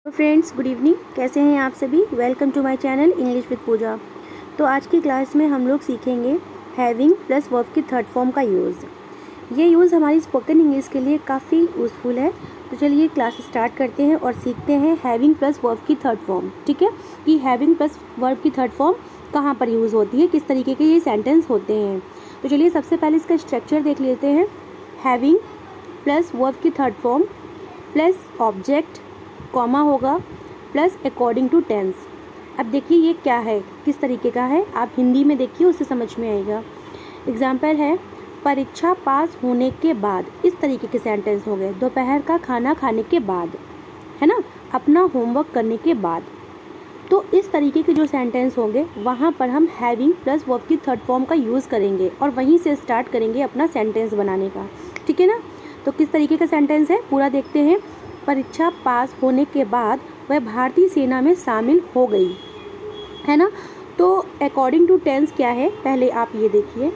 तो friends, good evening. कैसे हैं आप सभी? Welcome to my channel English with Pooja. तो आज की क्लास में हम लोग सीखेंगे हैविंग प्लस वर्ब की थर्ड फॉर्म का यूज़। ये यूज़ हमारी स्पोकन इंग्लिश के लिए काफ़ी यूज़फुल है। तो चलिए क्लास स्टार्ट करते हैं और सीखते हैं हैविंग प्लस वर्ब की थर्ड फॉर्म। ठीक है, कि हैविंग प्लस वर्ब की थर्ड फॉर्म कहाँ पर यूज़ होती है, किस तरीके के ये सेंटेंस होते हैं। तो चलिए सबसे पहले इसका स्ट्रक्चर देख लेते हैं। हैविंग प्लस वर्ब की third form plus object, comma होगा, प्लस अकॉर्डिंग टू टेंस। अब देखिए ये क्या है, किस तरीके का है, आप हिंदी में देखिए, उससे समझ में आएगा। एग्जाम्पल है परीक्षा पास होने के बाद, इस तरीके के सेंटेंस हो गए। दोपहर का खाना खाने के बाद, है ना, अपना होमवर्क करने के बाद। तो इस तरीके के जो सेंटेंस होंगे वहाँ पर हम हैविंग प्लस वर्ब की थर्ड फॉर्म का यूज़ करेंगे और वहीं से स्टार्ट करेंगे अपना सेंटेंस बनाने का। ठीक है ना। तो किस तरीके का सेंटेंस है पूरा देखते हैं। परीक्षा पास होने के बाद वह भारतीय सेना में शामिल हो गई, है ना। तो अकॉर्डिंग टू टेंस क्या है, पहले आप ये देखिए।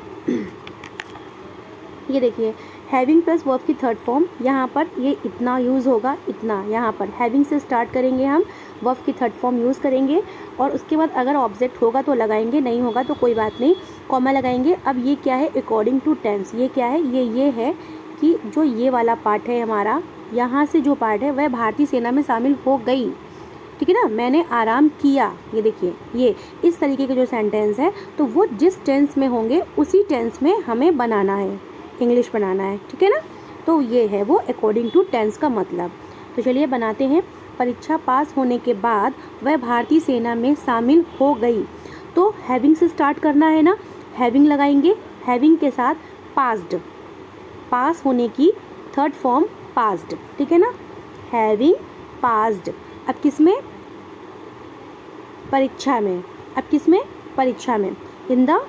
ये देखिए हैविंग प्लस वर्ब की थर्ड फॉर्म, यहाँ पर ये इतना यूज़ होगा, इतना। यहाँ पर हैविंग से स्टार्ट करेंगे हम, वर्ब की थर्ड फॉर्म यूज़ करेंगे और उसके बाद अगर ऑब्जेक्ट होगा तो लगाएंगे, नहीं होगा तो कोई बात नहीं, कॉमा लगाएंगे। अब ये क्या है, अकॉर्डिंग टू टेंस। ये क्या है, ये है कि जो ये वाला पार्ट है हमारा, यहाँ से जो पार्ट है वह भारतीय सेना में शामिल हो गई। ठीक है ना। मैंने आराम किया, ये देखिए, ये इस तरीके के जो सेंटेंस है तो वो जिस टेंस में होंगे उसी टेंस में हमें बनाना है, इंग्लिश बनाना है। ठीक है ना। तो ये है वो अकॉर्डिंग टू टेंस का मतलब। तो चलिए बनाते हैं। परीक्षा पास होने के बाद वह भारतीय सेना में शामिल हो गई। तो हैविंग से स्टार्ट करना है ना, हैविंग लगाएंगे, हैविंग के साथ पास्ड, पास होने की थर्ड फॉर्म पास्ड। ठीक है ना। Having passed. अब किस में, परीक्षा में। अब किस में, परीक्षा में, इन द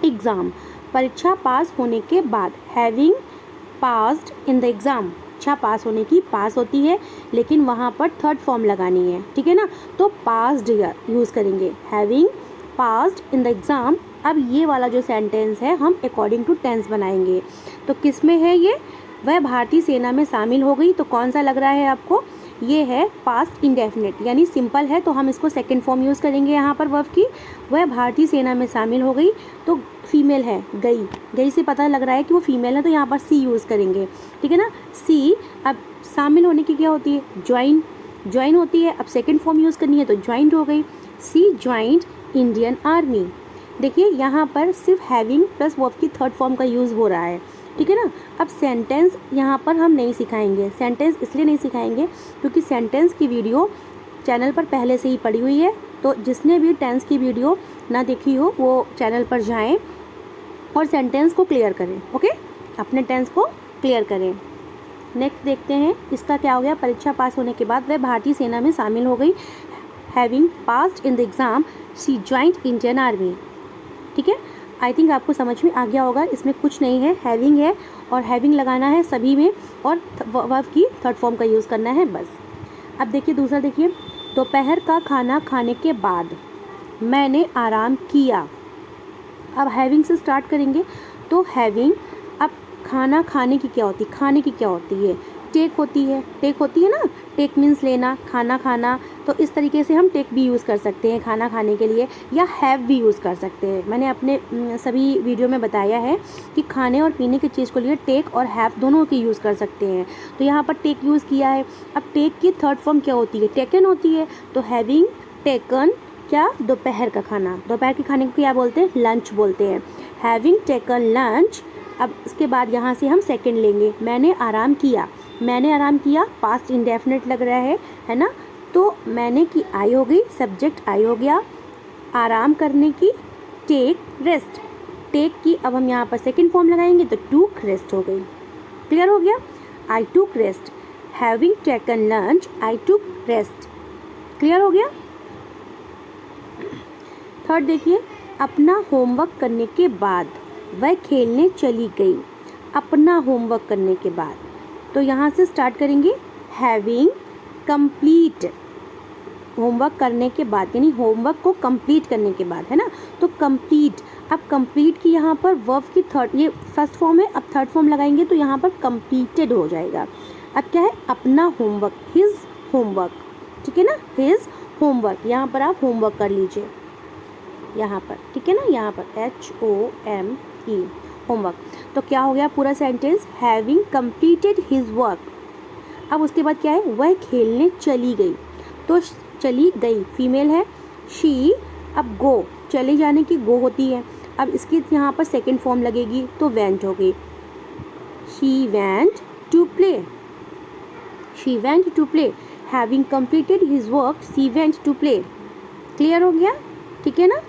एग्ज़ाम। परीक्षा पास होने के बाद, having passed in the exam. परीक्षा पास होने की पास होती है लेकिन वहाँ पर थर्ड फॉर्म लगानी है। ठीक है ना। तो पास्ड यूज़ करेंगे, having passed in the exam. अब ये वाला जो सेंटेंस है हम अकॉर्डिंग टू टेंस बनाएंगे। तो किस में है ये, वह भारतीय सेना में शामिल हो गई। तो कौन सा लग रहा है आपको, ये है पास्ट इंडेफिनिट, यानी सिंपल है तो हम इसको सेकंड फॉर्म यूज़ करेंगे यहाँ पर वर्ब की। वह भारतीय सेना में शामिल हो गई, तो फीमेल है, गई। गई से पता लग रहा है कि वो फीमेल है, तो यहाँ पर सी यूज़ करेंगे। ठीक है ना, सी। अब शामिल होने की क्या होती है, ज्वाइन, ज्वाइन होती है। अब सेकेंड फॉर्म यूज़ करनी है तो ज्वाइंट हो गई, सी ज्वाइंट इंडियन आर्मी। देखिए यहाँ पर सिर्फ हैविंग प्लस वर्ब की थर्ड फॉर्म का यूज़ हो रहा है। ठीक है ना। अब सेंटेंस यहाँ पर हम नहीं सिखाएंगे। सेंटेंस इसलिए नहीं सिखाएंगे क्योंकि सेंटेंस की वीडियो चैनल पर पहले से ही पड़ी हुई है। तो जिसने भी टेंस की वीडियो ना देखी हो वो चैनल पर जाएं और सेंटेंस को क्लियर करें। ओके, अपने टेंस को क्लियर करें। नेक्स्ट देखते हैं, इसका क्या हो गया। परीक्षा पास होने के बाद वह भारतीय सेना में शामिल हो गई, having passed in the exam she joint Indian army. ठीक है, आई थिंक आपको समझ में आ गया होगा। इसमें कुछ नहीं है, हैविंग है और हैविंग लगाना है सभी में और वर्ब की थर्ड फॉर्म का यूज़ करना है, बस। अब देखिए दूसरा, देखिए दोपहर का खाना खाने के बाद मैंने आराम किया। अब हैविंग से स्टार्ट करेंगे। तो हैविंग, अब खाना खाने की क्या होती है, खाने की क्या होती है, टेक होती है। टेक होती है ना, टेक मीन्स लेना, खाना खाना। तो इस तरीके से हम टेक भी यूज़ कर सकते हैं खाना खाने के लिए, या हैव भी यूज़ कर सकते हैं। मैंने अपने सभी वीडियो में बताया है कि खाने और पीने की चीज़ को लिए टेक और हैव दोनों की यूज़ कर सकते हैं। तो यहाँ पर टेक यूज़ किया है। अब टेक की थर्ड फॉर्म क्या होती है, टेकन होती है। तो हैविंग टेकन क्या, दोपहर का खाना। दोपहर के खाने को क्या बोलते हैं, लंच बोलते हैं। Having taken lunch. अब इसके बाद यहाँ से हम सेकेंड लेंगे, मैंने आराम किया। मैंने आराम किया, पास्ट इंडेफिनिट लग रहा है ना। तो मैंने की आई हो गई, सब्जेक्ट आई हो गया, आराम करने की टेक रेस्ट। टेक की अब हम यहाँ पर सेकेंड फॉर्म लगाएंगे तो टूक रेस्ट हो गई। क्लियर हो गया, आई टूक rest. Having taken lunch I टूक रेस्ट। क्लियर हो गया। थर्ड देखिए, अपना होमवर्क करने के बाद वह खेलने चली गई। अपना होमवर्क करने के बाद, तो यहाँ से स्टार्ट करेंगे, हैविंग कंप्लीट, होमवर्क करने के बाद, यानी होमवर्क को कंप्लीट करने के बाद, है ना। तो कंप्लीट, अब कंप्लीट की यहाँ पर वर्ब की थर्ड, ये फर्स्ट फॉर्म है, अब थर्ड फॉर्म लगाएंगे तो यहाँ पर कंप्लीटेड हो जाएगा। अब क्या है, अपना होमवर्क, हिज होमवर्क। ठीक है ना, हिज होमवर्क, यहाँ पर आप होमवर्क कर लीजिए, यहाँ पर, ठीक है ना, यहाँ पर HOME होमवर्क। तो क्या हो गया पूरा sentence, having completed his work. अब उसके बाद क्या है, वह खेलने चली गई, तो चली गई फीमेल है, शी, अब गो, चले जाने की गो होती है, अब इसकी यहाँ पर सेकंड फॉर्म लगेगी तो वेंट हो गई, she went to play, she went to play, having completed his work she went to play. Clear हो गया, ठीक है ना।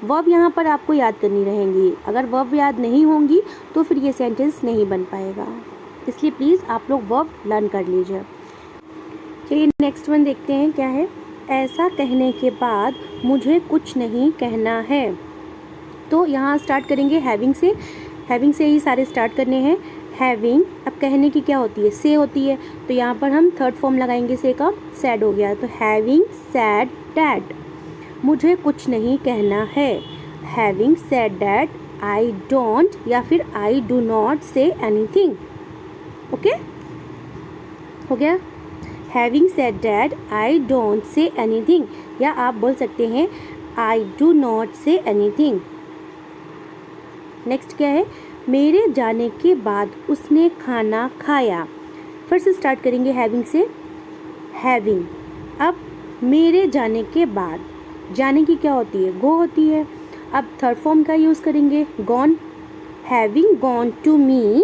वर्ब यहाँ पर आपको याद करनी रहेंगी, अगर वर्ब याद नहीं होंगी तो फिर ये सेंटेंस नहीं बन पाएगा, इसलिए प्लीज़ आप लोग वर्ब लर्न कर लीजिए। चलिए नेक्स्ट वन देखते हैं क्या है, ऐसा कहने के बाद मुझे कुछ नहीं कहना है। तो यहाँ स्टार्ट करेंगे हैविंग से ही सारे स्टार्ट करने हैं। हैविंग, अब कहने की क्या होती है, से होती है, तो यहाँ पर हम थर्ड फॉर्म लगाएंगे से का, सैड हो गया, तो हैविंग सैड डैट, मुझे कुछ नहीं कहना है। Having sad that I don't या फिर I do not say anything. Okay, हो गया, having sad that I don't say anything, या आप बोल सकते हैं I do not say anything. Next क्या है, मेरे जाने के बाद उसने खाना खाया। फिर से स्टार्ट करेंगे हैविंग से, हैविंग, अब मेरे जाने के बाद, जाने की क्या होती है, गो होती है, अब थर्ड फॉर्म का यूज़ करेंगे, gone, having gone to me,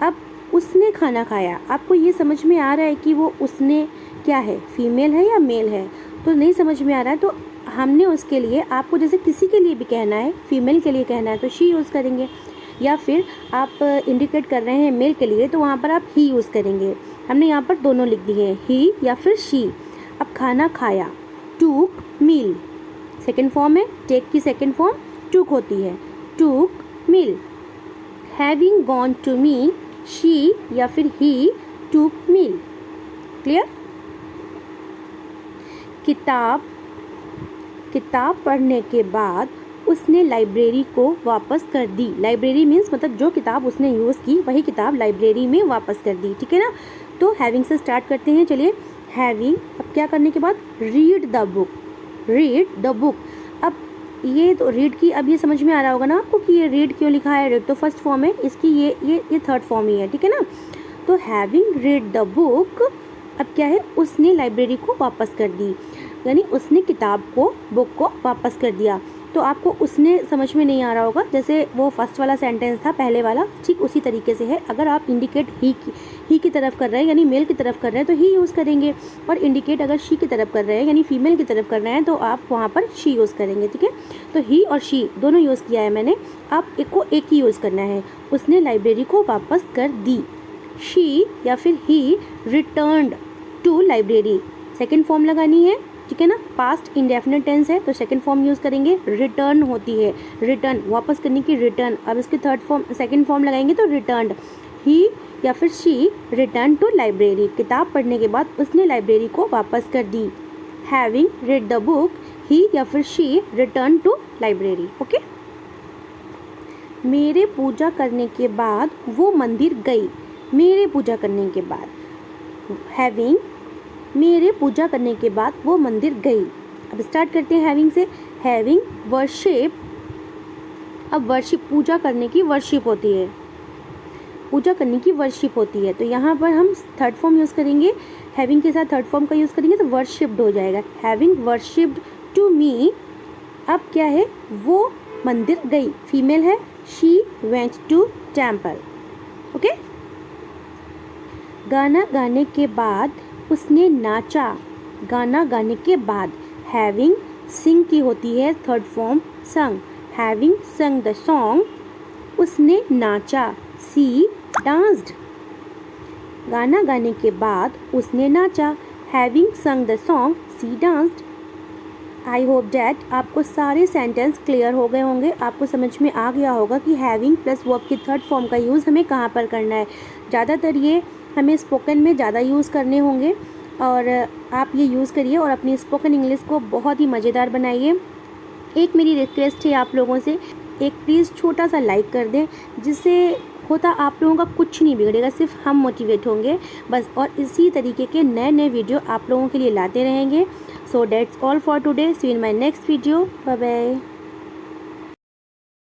अब उसने खाना खाया। आपको ये समझ में आ रहा है कि वो उसने क्या है, फीमेल है या मेल है, तो नहीं समझ में आ रहा है तो हमने उसके लिए, आपको जैसे किसी के लिए भी कहना है, फीमेल के लिए कहना है तो शी यूज़ करेंगे, या फिर आप इंडिकेट कर रहे हैं मेल के लिए तो वहाँ पर आप ही यूज़ करेंगे। हमने यहाँ पर दोनों लिख दिए हैं, ही या फिर शी। अब खाना खाया, टूक मील, सेकेंड फॉर्म है, टेक की सेकेंड फॉर्म टूक होती है, took meal. Having gone to me, she या फिर ही टूक मील। क्लियर। किताब पढ़ने के बाद उसने लाइब्रेरी को वापस कर दी। लाइब्रेरी मीन्स मतलब जो किताब उसने यूज़ की वही किताब लाइब्रेरी में वापस कर दी, ठीक है ना। तो हैविंग से स्टार्ट करते हैं, चलिए। हैविंग, अब क्या करने के बाद, read the book, read the book. अब ये तो रीड की, अब ये समझ में आ रहा होगा ना आपको कि ये रीड क्यों लिखा है, रीड तो फर्स्ट फॉर्म है इसकी, ये थर्ड फॉर्म ही है, ठीक है ना। तो हैविंग रीड द बुक, अब क्या है, उसने लाइब्रेरी को वापस कर दी, यानी उसने किताब को, बुक को वापस कर दिया। तो आपको उसने समझ में नहीं आ रहा होगा, जैसे वो फर्स्ट वाला सेंटेंस था पहले वाला, ठीक उसी तरीके से है। अगर आप इंडिकेट ही की तरफ कर रहे हैं यानी मेल की तरफ कर रहे हैं तो ही यूज़ करेंगे, और इंडिकेट अगर शी की तरफ कर रहे हैं यानी फीमेल की तरफ कर रहे हैं तो आप वहाँ पर शी यूज़ करेंगे, ठीक है। तो ही और शी दोनों यूज़ किया है मैंने, आप एक ही यूज़ करना है। उसने लाइब्रेरी को वापस कर दी, शी या फिर he returned to library, second form लगानी है, ठीक है ना। पास्ट इंडेफिनिट टेंस है तो सेकंड फॉर्म यूज़ करेंगे, रिटर्न होती है, रिटर्न वापस करने की, रिटर्न। अब इसके थर्ड फॉर्म, सेकंड फॉर्म लगाएंगे तो रिटर्न्ड, ही या फिर शी रिटर्न टू लाइब्रेरी, किताब पढ़ने के बाद उसने लाइब्रेरी को वापस कर दी। Having read the book, he या फिर she return to library. Okay. मेरे पूजा करने के बाद वो मंदिर गई, मेरे पूजा करने के बाद, हैविंग, मेरे पूजा करने के बाद वो मंदिर गई। अब स्टार्ट करते हैं हैविंग से, हैविंग वर्शिप, अब वर्शिप पूजा करने की वर्शिप होती है, पूजा करने की वर्शिप होती है, तो यहाँ पर हम थर्ड फॉर्म यूज़ करेंगे, हैविंग के साथ थर्ड फॉर्म का यूज़ करेंगे तो वर्शिप्ड हो जाएगा। हैविंग वर्शिप्ड टू मी, अब क्या है, वो मंदिर गई, फीमेल है, she went to temple. Okay. गाना गाने के बाद उसने नाचा, गाना गाने के बाद, हैविंग सिंग की होती है थर्ड फॉर्म संग, हैविंग संग द सॉन्ग, उसने नाचा, सी डांस्ड। गाना गाने के बाद उसने नाचा, having sung the song, she danced. I hope that आपको सारे सेंटेंस क्लियर हो गए होंगे, आपको समझ में आ गया होगा कि हैविंग प्लस वर्ब की थर्ड फॉर्म का यूज़ हमें कहाँ पर करना है। ज़्यादातर ये हमें स्पोकन में ज़्यादा यूज़ करने होंगे, और आप ये यूज़ करिए और अपनी स्पोकन इंग्लिश को बहुत ही मज़ेदार बनाइए। एक मेरी रिक्वेस्ट है आप लोगों से, एक प्लीज़ छोटा सा लाइक कर दें, जिससे होता आप लोगों का कुछ नहीं बिगड़ेगा, सिर्फ हम मोटिवेट होंगे बस, और इसी तरीके के नए नए वीडियो आप लोगों के लिए लाते रहेंगे। So that's all for today, see you in my next video, bye bye.